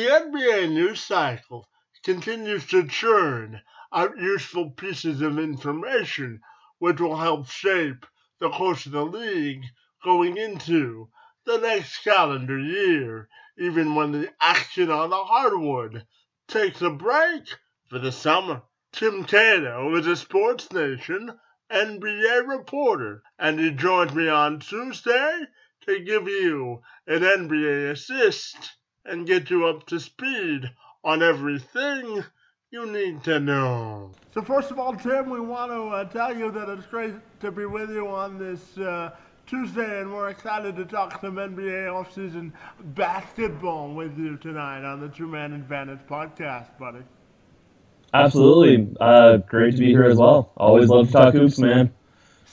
The NBA news cycle continues to churn out useful pieces of information which will help shape the course of the league going into the next calendar year, even when the action on the hardwood takes a break for the summer. Tim Cato is a Sports Nation NBA reporter, and he joined me on Tuesday to give you an NBA assist and get you up to speed on everything you need to know. So first of all, Tim, we want to tell you that it's great to be with you on this Tuesday, and we're excited to talk some NBA offseason basketball with you tonight on the Two Man Advantage podcast, buddy. Absolutely. Great to be here as well. Always love to talk hoops, man.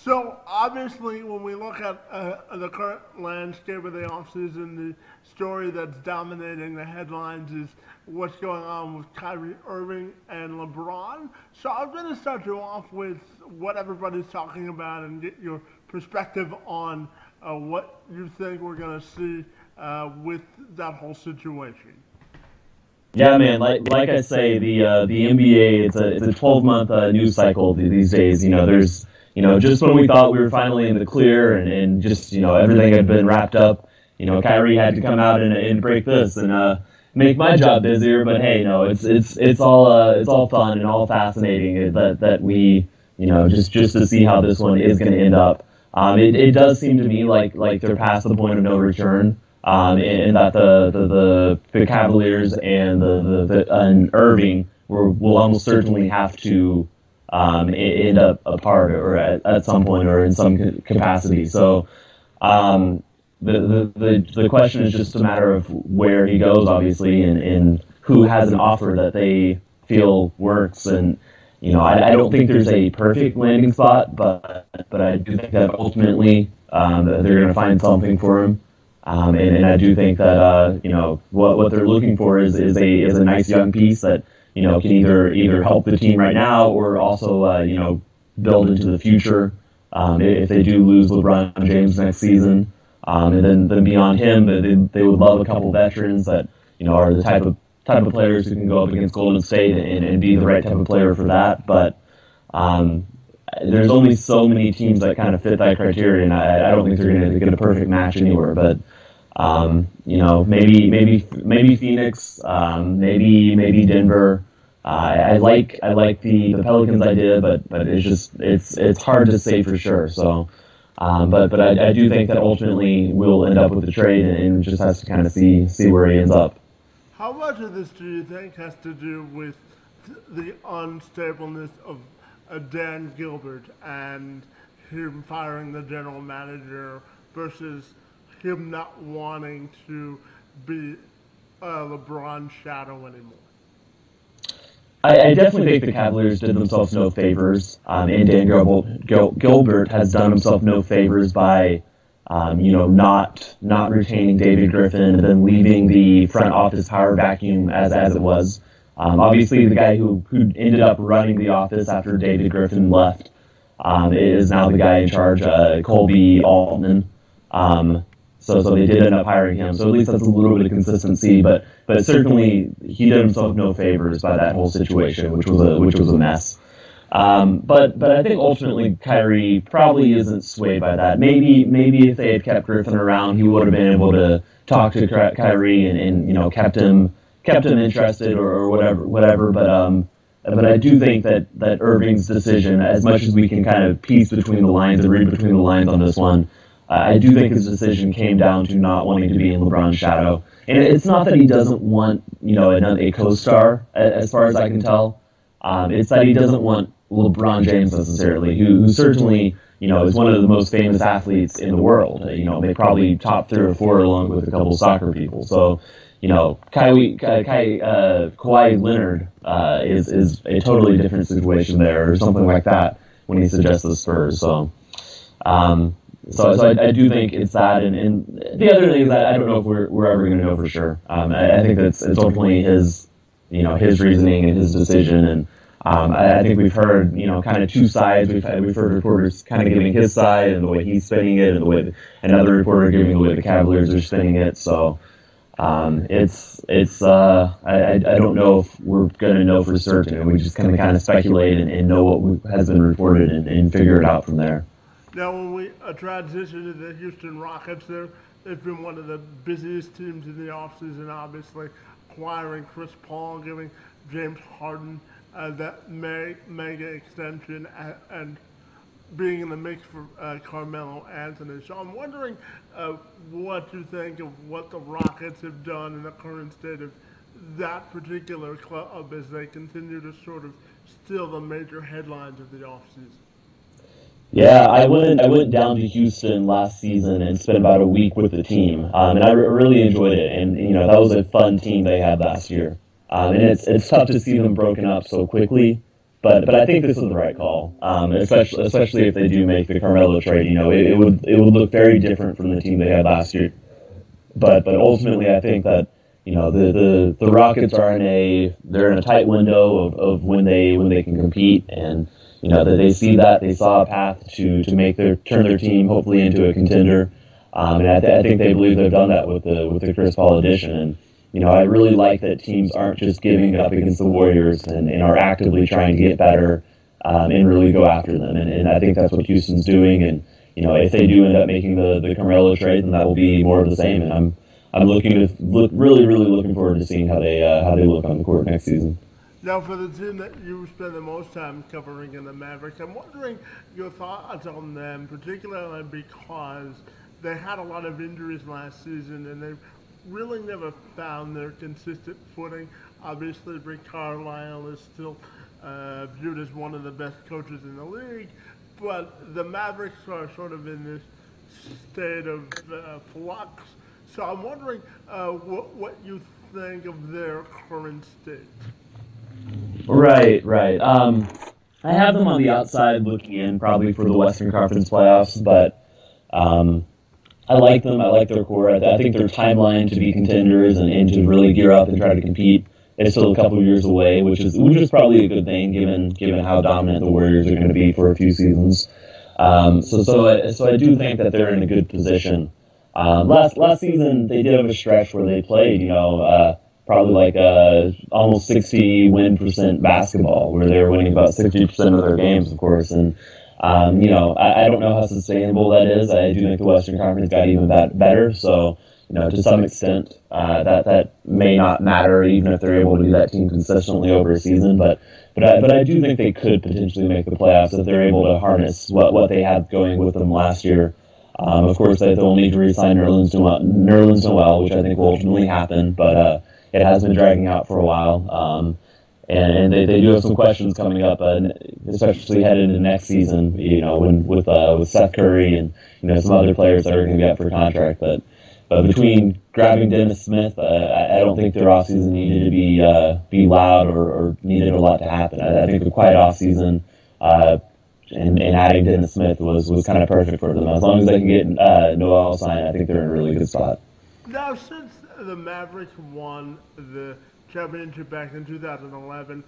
So, obviously, when we look at the current landscape of the offseason, the story that's dominating the headlines is what's going on with Kyrie Irving and LeBron. So I'm going to start you off with what everybody's talking about and get your perspective on what you think we're going to see with that whole situation. Yeah, man. Like I say, the NBA it's a 12-month news cycle these days. There's just when we thought we were finally in the clear and just everything had been wrapped up, Kyrie had to come out and break this and make my job busier. But hey, it's all fun and all fascinating that we just to see how this one is going to end up. It does seem to me like they're past the point of no return. And that the Cavaliers and and Irving will almost certainly have to end up apart or at some point or in some capacity. So the question is just a matter of where he goes, obviously, and who has an offer that they feel works. And I don't think there's a perfect landing spot, but I do think that ultimately they're going to find something for him. And I do think that what they're looking for is a nice young piece that can either help the team right now or also build into the future if they do lose LeBron James next season. And then beyond him, they would love a couple veterans that are the type of players who can go up against Golden State and be the right type of player for that. But there's only so many teams that kind of fit that criteria, and I don't think they're going to get a perfect match anywhere. But maybe Phoenix, maybe Denver. I like the Pelicans idea, but it's hard to say for sure. So, but I do think that ultimately we'll end up with the trade, and just has to kind of see where he ends up. How much of this do you think has to do with the unstableness of Dan Gilbert and him firing the general manager versus him not wanting to be LeBron's shadow anymore? I definitely think the Cavaliers did themselves no favors, and Dan Gilbert has done himself no favors by not retaining David Griffin and then leaving the front office power vacuum as it was. Obviously, the guy who ended up running the office after David Griffin left is now the guy in charge, Colby Altman. So they did end up hiring him. So at least that's a little bit of consistency. But certainly he did himself no favors by that whole situation, which was a mess. But I think ultimately Kyrie probably isn't swayed by that. Maybe if they had kept Griffin around, he would have been able to talk to Kyrie and kept him interested or whatever. But I do think that Irving's decision, as much as we can kind of piece between the lines and read between the lines on this one, I do think his decision came down to not wanting to be in LeBron's shadow. And it's not that he doesn't want a co-star, as far as I can tell. It's that he doesn't want LeBron James necessarily, who certainly is one of the most famous athletes in the world. They probably top 3 or 4 along with a couple of soccer people. So Kawhi Leonard is a totally different situation there, or something like that, when he suggests the Spurs. So I do think it's that, and the other thing is that I don't know if we're ever going to know for sure. I think that it's ultimately his reasoning and his decision, and I think we've heard kind of two sides. We've heard reporters kind of giving his side and the way he's spinning it, and the way another reporter giving the way the Cavaliers are spinning it. So I don't know if we're going to know for certain, and we just kind of speculate and know what has been reported and figure it out from there. Now, when we transition to the Houston Rockets, they've been one of the busiest teams in the offseason, obviously, acquiring Chris Paul, giving James Harden that mega extension, and being in the mix for Carmelo Anthony. So I'm wondering what you think of what the Rockets have done in the current state of that particular club as they continue to sort of steal the major headlines of the offseason. Yeah, I went down to Houston last season and spent about a week with the team, and I really enjoyed it. And that was a fun team they had last year. And it's tough to see them broken up so quickly, but I think this is the right call, especially if they do make the Carmelo trade. It would look very different from the team they had last year. But ultimately, I think that the Rockets are they're in a tight window of when they can compete, and that they saw a path to turn their team hopefully into a contender, and I think they believe they've done that with the Chris Paul addition. And I really like that teams aren't just giving up against the Warriors and are actively trying to get better and really go after them, and I think that's what Houston's doing. And if they do end up making the Carmelo trade, then that will be more of the same. And I'm really looking forward to seeing how they look on the court next season. Now, for the team that you spend the most time covering in the Mavericks, I'm wondering your thoughts on them, particularly because they had a lot of injuries last season and they really never found their consistent footing. Obviously, Rick Carlisle is still viewed as one of the best coaches in the league, but the Mavericks are sort of in this state of flux. So I'm wondering what you think of their current state. Right. I have them on the outside looking in, probably for the Western Conference playoffs, but I like them. I like their core. I think their timeline to be contenders and to really gear up and try to compete is still a couple of years away, which is probably a good thing given how dominant the Warriors are going to be for a few seasons. So I do think that they're in a good position. Last season they did have a stretch where they played, probably like almost 60 win percent basketball, where they were winning about 60% of their games, of course. And I don't know how sustainable that is. I do think the Western Conference got even better. So to some extent, that may not matter, even if they're able to do that team consistently over a season. But I do think they could potentially make the playoffs if they're able to harness what they had going with them last year. Of course, they'll need to re-sign Nerlens Noel, which I think will ultimately happen, but it has been dragging out for a while. And they do have some questions coming up, especially headed into next season, with Seth Curry and some other players that are going to be up for contract. But between grabbing Dennis Smith, I don't think their offseason needed to be loud or needed a lot to happen. I think the quiet offseason and adding Dennis Smith was kind of perfect for them. As long as they can get Noel signed, I think they're in a really good spot. Now, since the Mavericks won the championship back in 2011,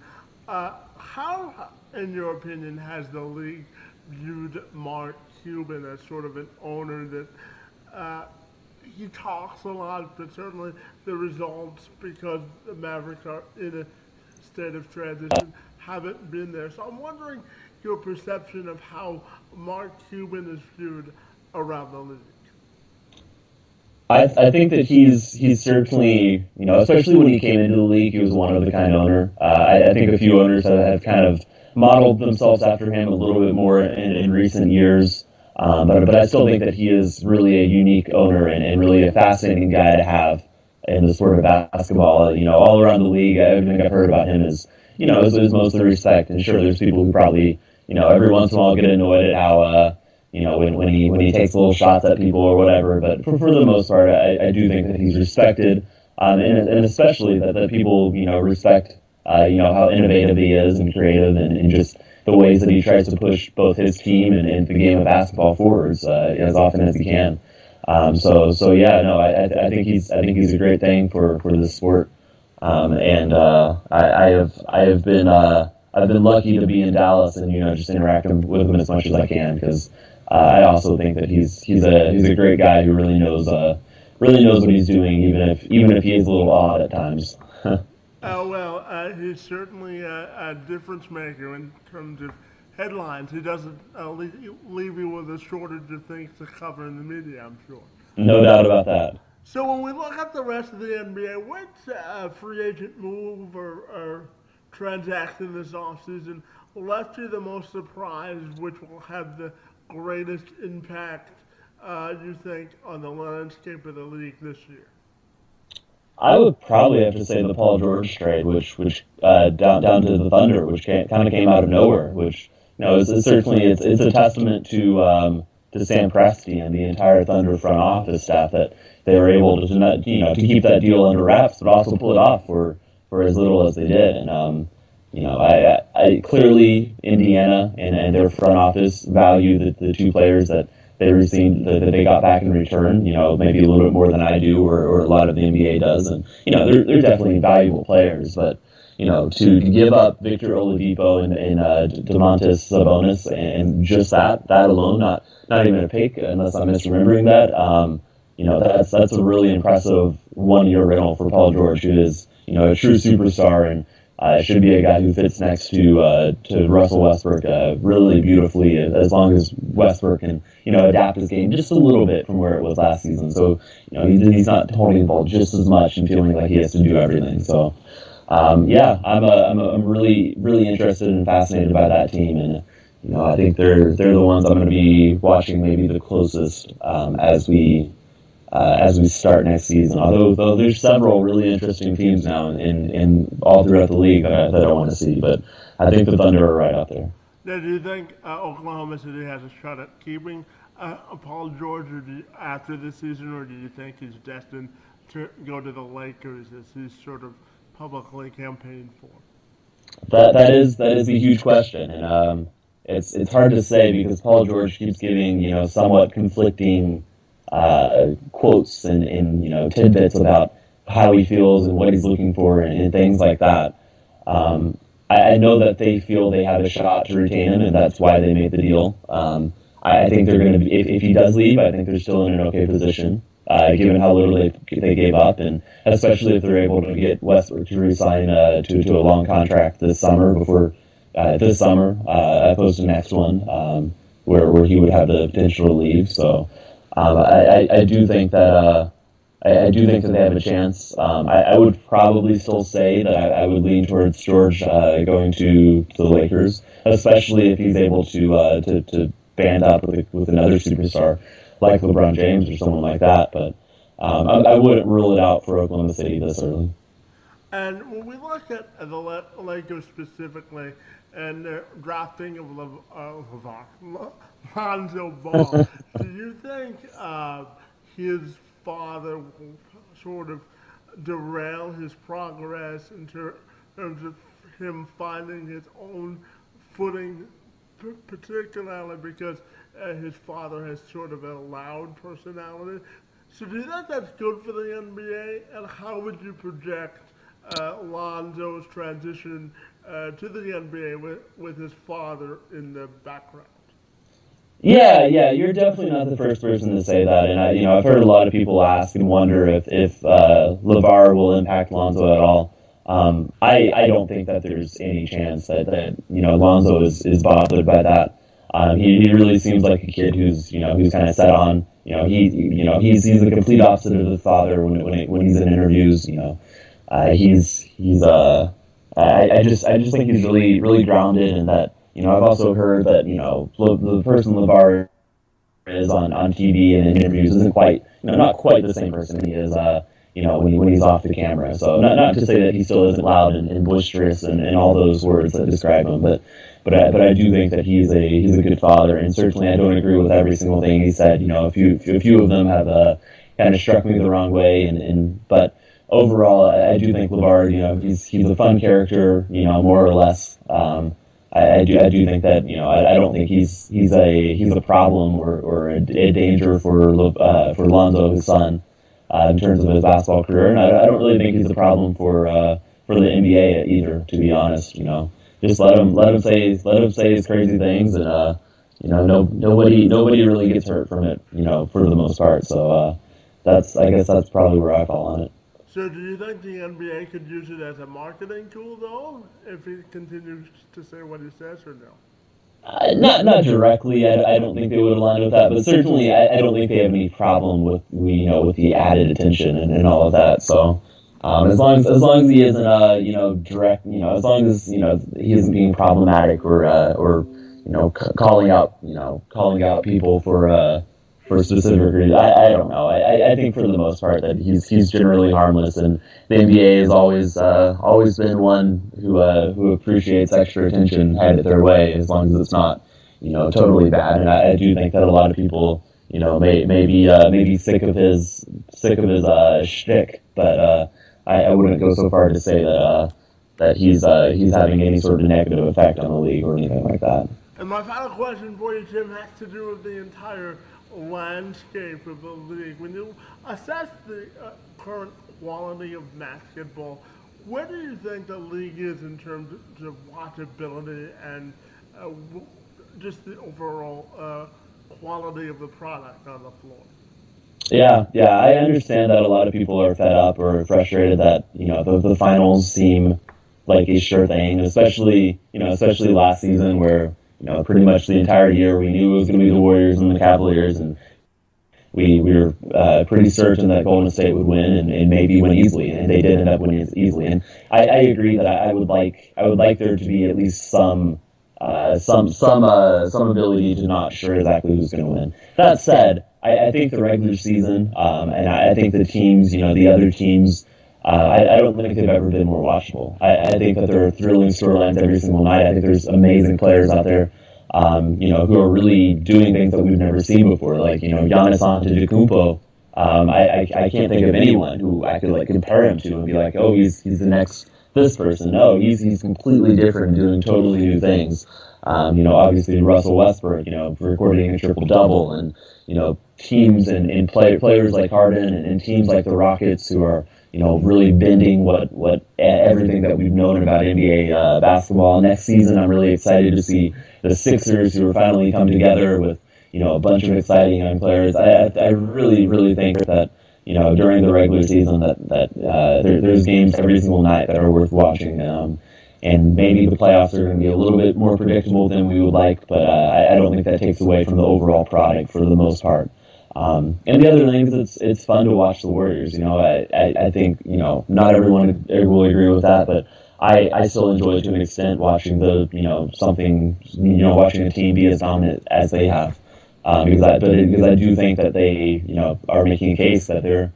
how, in your opinion, has the league viewed Mark Cuban as sort of an owner that he talks a lot, but certainly the results, because the Mavericks are in a state of transition, haven't been there. So I'm wondering your perception of how Mark Cuban is viewed around the league. I think that he's certainly, especially when he came into the league, he was one of the kind owner. I think a few owners have kind of modeled themselves after him a little bit more in recent years. But I still think that he is really a unique owner and really a fascinating guy to have in the sport of basketball. All around the league, everything I've heard about him is mostly respect. And sure, there's people who probably, every once in a while get annoyed at how, when he takes little shots at people or whatever. But for the most part, I do think that he's respected, and especially that people, respect, how innovative he is and creative and just the ways that he tries to push both his team and the game of basketball forwards as often as he can. I think he's a great thing for this sport. I've been lucky to be in Dallas and just interacting with him as much as I can, because I also think that he's a great guy who really knows really knows what he's doing, even if he is a little odd at times. He's certainly a difference maker in terms of headlines. He doesn't leave you with a shortage of things to cover in the media, I'm sure. No doubt about that. So when we look at the rest of the NBA, what free agent move or transaction this offseason left you the most surprised, which will have the greatest impact, you think, on the landscape of the league this year? I would probably have to say the Paul George trade, which down to the Thunder, which kind of came out of nowhere. Which is certainly it's a testament to Sam Presti and the entire Thunder front office staff that they were able to keep that deal under wraps, but also pull it off for as little as they did. And I clearly Indiana and their front office value the two players that they received that they got back in return, maybe a little bit more than I do or a lot of the NBA does. And, they're definitely valuable players. But, to give up Victor Oladipo and Domantas Sabonis and just that alone, not even a pick, unless I'm misremembering that, that's a really impressive one-year rental for Paul George, who is, a true superstar and should be a guy who fits next to Russell Westbrook really beautifully, as long as Westbrook can adapt his game just a little bit from where it was last season. So he's not holding the ball just as much and feeling like he has to do everything. So I'm really interested and fascinated by that team, and I think they're the ones I'm going to be watching maybe the closest as we start next season. Although there's several really interesting teams now in all throughout the league that I want to see, but I think the Thunder are right out there. Now, do you think Oklahoma City has a shot at keeping Paul George after this season, or do you think he's destined to go to the Lakers as he's sort of publicly campaigned for? That is a huge question, and it's hard to say because Paul George keeps giving somewhat conflicting quotes and tidbits about how he feels and what he's looking for and things like that. I know that they feel they have a shot to retain him, and that's why they made the deal. I think they're going to be, if he does leave, I think they're still in an okay position, given how little they gave up, and especially if they're able to get Westbrook to resign to a long contract this summer opposed to next one, where he would have the potential to leave. So I do think that they have a chance. I would probably still say that I would lean towards George going to the Lakers, especially if he's able to band up with another superstar like LeBron James or someone like that. But I wouldn't rule it out for Oklahoma City this early. And when we look at the Lakers specifically and their drafting of Lonzo Ball, do you think his father will sort of derail his progress in terms of him finding his own footing, particularly because his father has sort of a loud personality? So do you think that's good for the NBA? And how would you project Lonzo's transition to the NBA with his father in the background? Yeah, you're definitely not the first person to say that, and I've heard a lot of people ask and wonder if LeVar will impact Lonzo at all. I don't think that there's any chance that Lonzo is bothered by that. He really seems like a kid who's kind of set on. He's the complete opposite of the father when he's in interviews. I just think he's really really grounded, and that I've also heard that the person LeVar is on TV and in interviews isn't quite not quite the same person he is when he's off the camera. So not to say that he still isn't loud and boisterous and all those words that describe him, but I do think that he's a good father, and certainly I don't agree with every single thing he said. A few of them have kind of struck me the wrong way, but overall I do think LeVar he's a fun character, more or less. I do think that I don't think he's a problem or a danger for Lonzo, his son, in terms of his basketball career, and I don't really think he's a problem for the NBA either, to be honest. Just let him say his crazy things, and nobody really gets hurt from it, for the most part. So I guess that's probably where I fall on it. So do you think the NBA could use it as a marketing tool, though, if he continues to say what he says, or no? Not directly. I don't think they would align with that, but certainly I don't think they have any problem with with the added attention and all of that. So as long as he isn't direct, as long as he isn't being problematic or calling out people for specific reasons. I don't know. I think for the most part that he's generally harmless, and the NBA has always been one who appreciates extra attention headed their way, as long as it's not totally bad. And I do think that a lot of people maybe sick of his shtick, but I wouldn't go so far to say that he's having any sort of negative effect on the league or anything like that. And my final question for you, Tim, has to do with the entire landscape of the league. When you assess the current quality of basketball, where do you think the league is in terms of watchability and just the overall quality of the product on the floor? Yeah, I understand that a lot of people are fed up or frustrated that the finals seem like a sure thing, especially last season where pretty much the entire year we knew it was going to be the Warriors and the Cavaliers, and we were pretty certain that Golden State would win and maybe win easily, and they did end up winning easily. And I agree that I would like there to be at least some ability to not sure exactly who's going to win. That said, I think the regular season and I think the teams, the other teams, I don't think they've ever been more watchable. I think that there are thrilling storylines every single night. I think there's amazing players out there, who are really doing things that we've never seen before. Like, Giannis Antetokounmpo. I can't think of anyone who I could compare him to and be like, oh, he's the next this person. No, he's completely different, doing totally new things. Obviously Russell Westbrook, recording a triple double, and teams and players like Harden and teams like the Rockets who are really bending what everything that we've known about NBA basketball. Next season, I'm really excited to see the Sixers, who are finally come together with a bunch of exciting young players. I really think that during the regular season that there's games every single night that are worth watching. And maybe the playoffs are going to be a little bit more predictable than we would like, but I don't think that takes away from the overall product for the most part. And the other thing is it's fun to watch the Warriors. I think not everyone will agree with that, but I still enjoy to an extent watching watching a team be as dominant as they have, because I do think that they are making a case that they're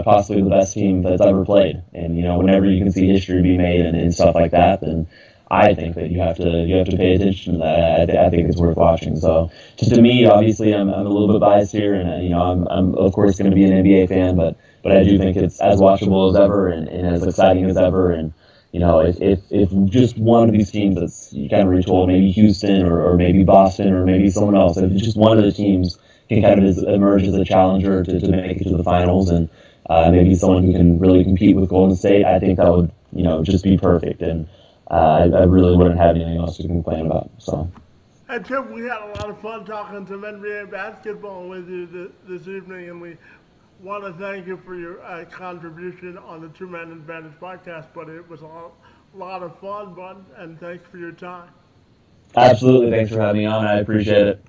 possibly the best team that's ever played. And whenever you can see history be made and stuff like that, then I think that you have to pay attention to that. I think it's worth watching. So to me, obviously, I'm a little bit biased here, and I'm of course going to be an NBA fan, but I do think it's as watchable as ever and as exciting as ever. And if just one of these teams that's kind of retold, maybe Houston or maybe Boston or maybe someone else, if just one of the teams can kind of emerge as a challenger to make it to the finals, and maybe someone who can really compete with Golden State, I think that would just be perfect. And I really wouldn't have anything else to complain about. So. And Tim, we had a lot of fun talking some NBA basketball with you this evening, and we want to thank you for your contribution on the Two Man Advantage podcast. But it was a lot of fun, bud, and thanks for your time. Absolutely, thanks for having me on. I appreciate it.